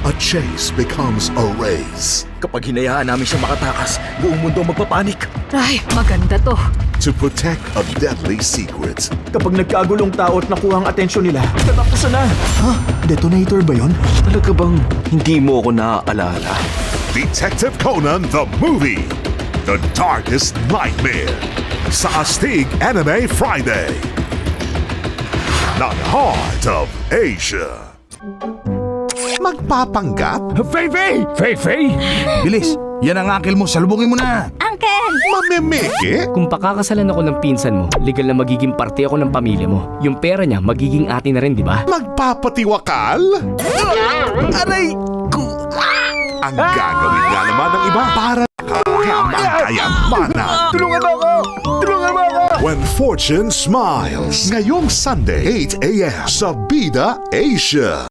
A chase becomes a race. Kapag hinayaan namin siya makatakas, buong mundo magpapanik. Ay, maganda to. To protect a deadly secret. Kapag nagkagulong tao at nakuha ang atensyon nila, katapusan na. Ha? Detonator ba yun? Talaga bang hindi mo ako naaalala? Detective Conan the Movie. The Darkest Nightmare. Sa Astig Anime Friday. Ng Heart of Asia. Magpapanggap? Fei-Fei! Fei-Fei! Bilis! Yan ang akil mo, salubungin mo na! Uncle! Mamimiki? Kung pakakasalan ako ng pinsan mo, legal na magiging parte ako ng pamilya mo. Yung pera niya, magiging atin na rin, di ba? Magpapatiwakal? Aray! Ang gagawin nga naman ng iba para kamang-kayamanan. Tulungan mo ako! Tulungan mo ako! When Fortune Smiles. Ngayong Sunday, 8 a.m. sa Bida Asia.